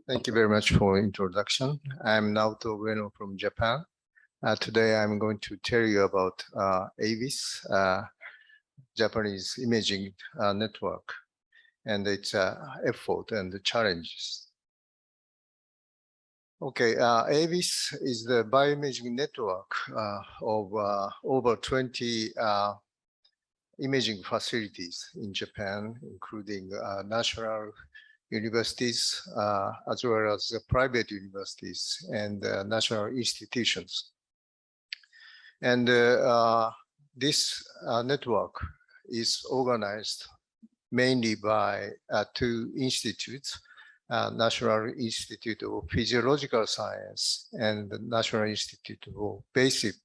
Thank you very much for introduction. I'm Naoto Ueno from Japan. Today I'm going to tell you about ABIS, Japanese Imaging Network, and its effort and the challenges. Okay, ABIS is the bioimaging network of over 20 imaging facilities in Japan, including national universities, as well as private universities and national institutions. And this network is organized mainly by two institutes, National Institute of Physiological Science and the National Institute of Basic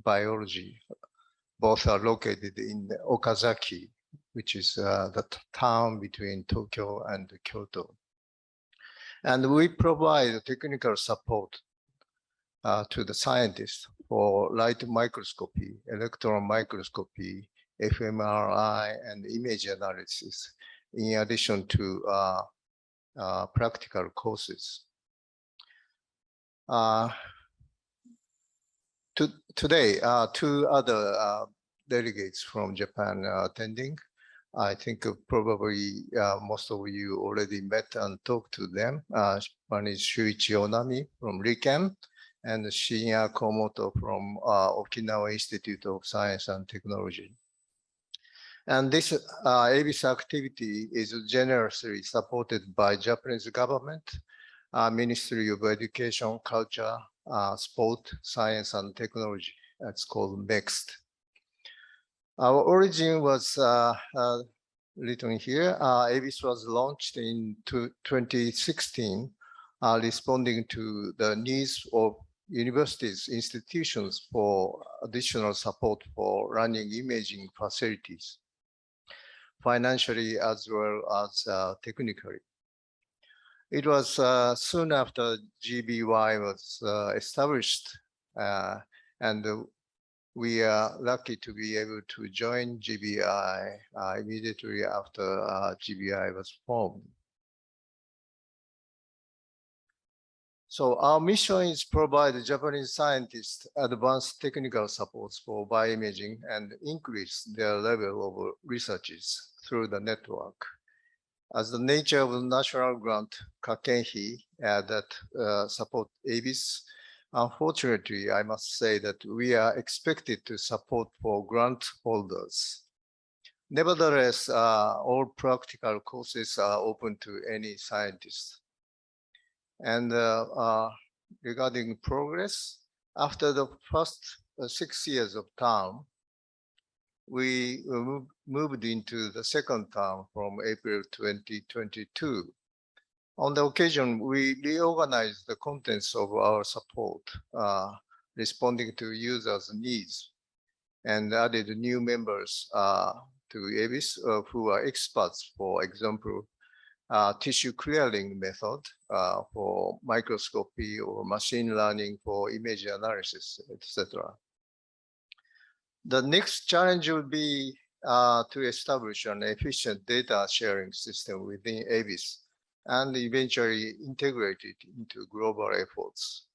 Biology. Both are located in Okazaki, which is the town between Tokyo and Kyoto. And we provide technical support to the scientists for light microscopy, electron microscopy, fMRI, and image analysis, in addition to practical courses. Today, two other delegates from Japan are attending. I think probably most of you already met and talked to them. One is Shuichi Onami from RIKEN and Shinya Komoto from Okinawa Institute of Science and Technology. And this ABIS activity is generously supported by Japanese government, Ministry of Education, Culture, Sport, Science and Technology. That's called MEXT. Our origin was written here. ABIS was launched in 2016, responding to the needs of universities, institutions for additional support for running imaging facilities, financially as well as technically. It was soon after GBY was established, and we are lucky to be able to join GBI immediately after GBI was formed. So our mission is to provide Japanese scientists advanced technical supports for bioimaging and increase their level of researches through the network. As the nature of the national grant Kakenhi that support ABIS, unfortunately, I must say that we are expected to support for grant holders. Nevertheless, all practical courses are open to any scientist. And regarding progress, after the first 6 years of term, we moved into the second term from April 2022. On the occasion, we reorganized the contents of our support, responding to users' needs, and added new members to ABIS who are experts, for example, tissue clearing method for microscopy or machine learning for image analysis, etc. The next challenge will be to establish an efficient data sharing system within ABIS and eventually integrate it into global efforts.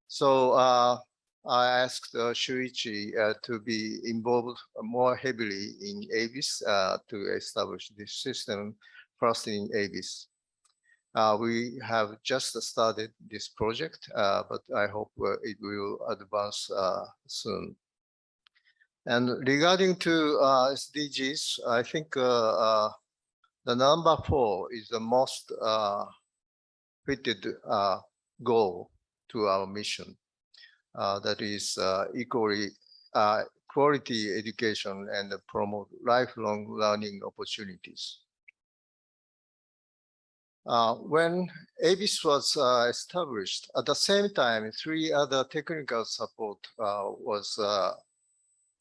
So I asked Shuichi to be involved more heavily in ABIS to establish this system, first in ABIS. We have just started this project, but I hope it will advance soon. And regarding to SDGs, I think the number 4 is the most fitted goal to our mission. That is quality education and promote lifelong learning opportunities. When ABIS was established, at the same time, 3 other technical support was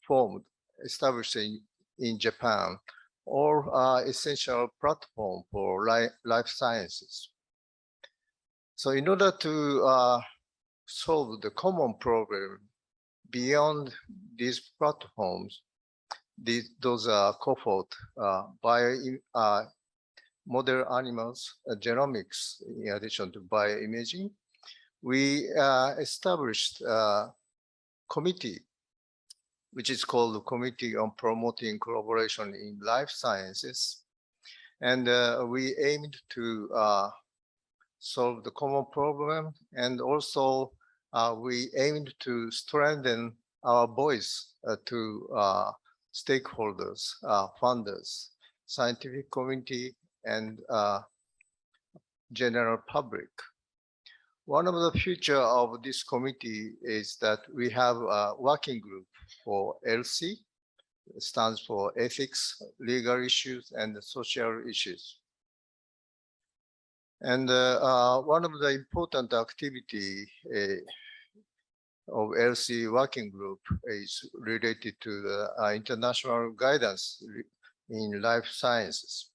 formed, established in Japan, or essential platform for life sciences. So in order to solve the common problem beyond these platforms, those are COFOT, model animals, genomics, in addition to bioimaging, we established a committee, which is called the Committee on Promoting Collaboration in Life Sciences. And we aimed to solve the common problem, and also we aimed to strengthen our voice to stakeholders, funders, scientific community, and general public. One of the future of this committee is that we have a working group for LC, stands for ethics, legal issues, and social issues. And one of the important activity of LC working group is related to the international guidance in life sciences.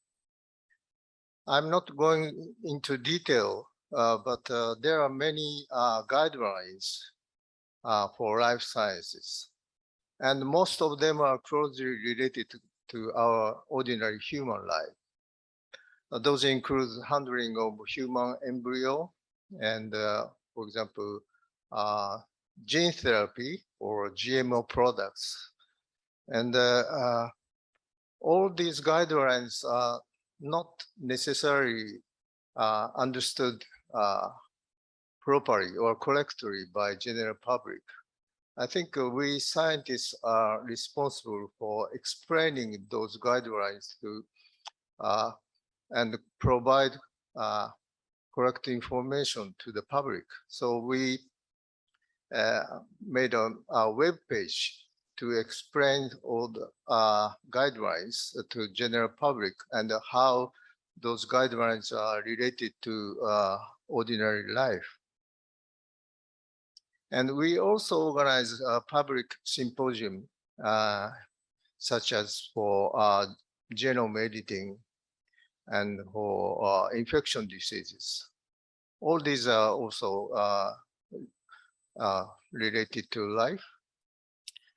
I'm not going into detail, but there are many guidelines for life sciences. And most of them are closely related to our ordinary human life. Those include handling of human embryo and, for example, gene therapy or GMO products. And all these guidelines are not necessarily understood properly or correctly by general public. I think we scientists are responsible for explaining those guidelines to and provide correct information to the public. So we made a web page to explain all the guidelines to general public and how those guidelines are related to ordinary life. And we also organize a public symposium, such as for genome editing and for infection diseases. All these are also related to life.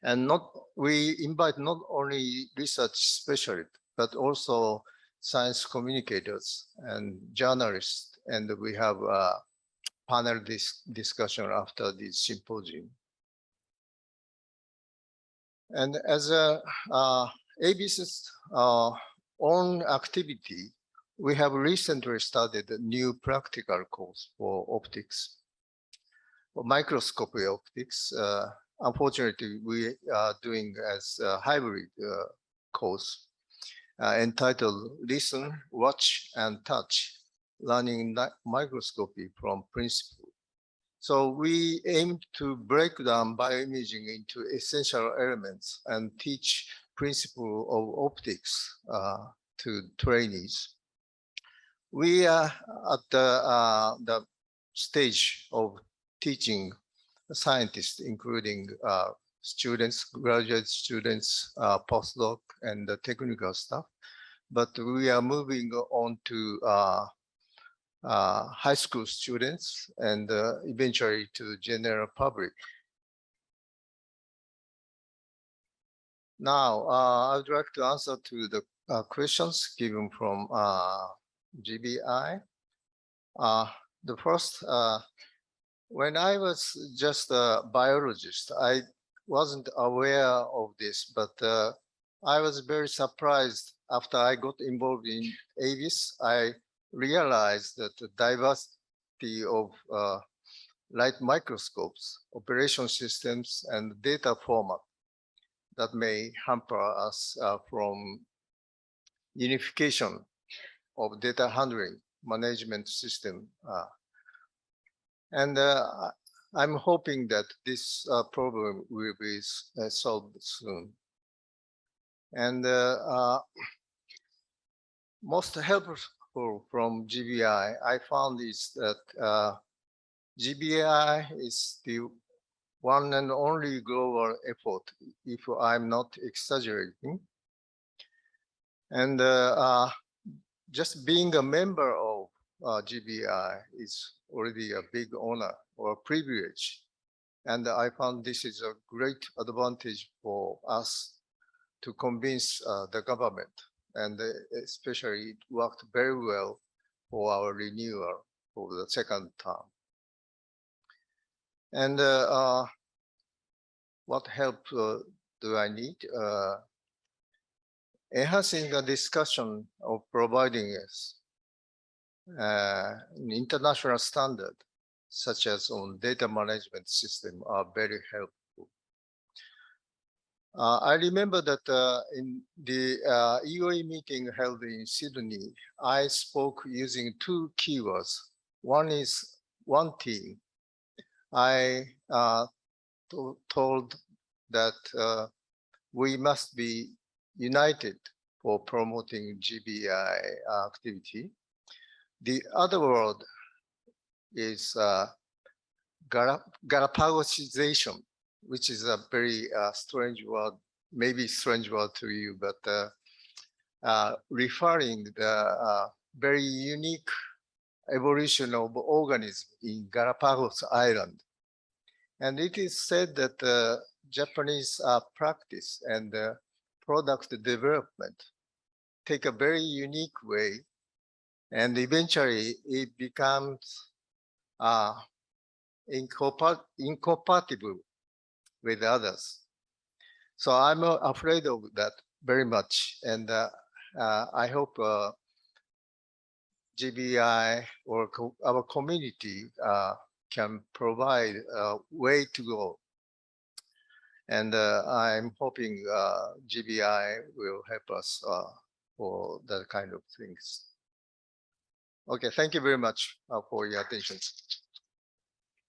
And we invite not only research specialists, but also science communicators and journalists. And we have a panel discussion after this symposium. And as ABC's own activity, we have recently started a new practical course for optics, for microscopy optics. Unfortunately, we are doing as a hybrid course entitled Listen, Watch, and Touch, Learning Microscopy from Principle. So we aim to break down bioimaging into essential elements and teach principle of optics to trainees. We are at the stage of teaching scientists, including students, graduate students, postdoc, and the technical staff. But we are moving on to high school students and eventually to general public. Now, I would like to answer to the questions given from GBI. The first, when I was just a biologist, I wasn't aware of this, but I was very surprised after I got involved in ABIS. I realized that the diversity of light microscopes, operation systems, and data format that may hamper us from unification of data handling management system. And I'm hoping that this problem will be solved soon. And most helpful from GBI, I found is that GBI is the one and only global effort, if I'm not exaggerating. And just being a member of GBI is already a big honor or privilege. And I found this is a great advantage for us to convince the government and especially it worked very well for our renewal for the second term. And what help do I need? Enhancing the discussion of providing us an international standard, such as on data management system, are very helpful. I remember that in the EOE meeting held in Sydney, I spoke using two keywords. One is one team. I told that we must be united for promoting GBI activity. The other word is Galapagosization, which is a very strange word, maybe strange word to you, but referring the very unique evolution of organism in Galapagos Island. And it is said that Japanese practice and product development take a very unique way, and eventually it becomes incompatible with others. So I'm afraid of that very much, and I hope GBI or our community can provide a way to go. And I'm hoping GBI will help us for that kind of things. Okay, thank you very much for your attention.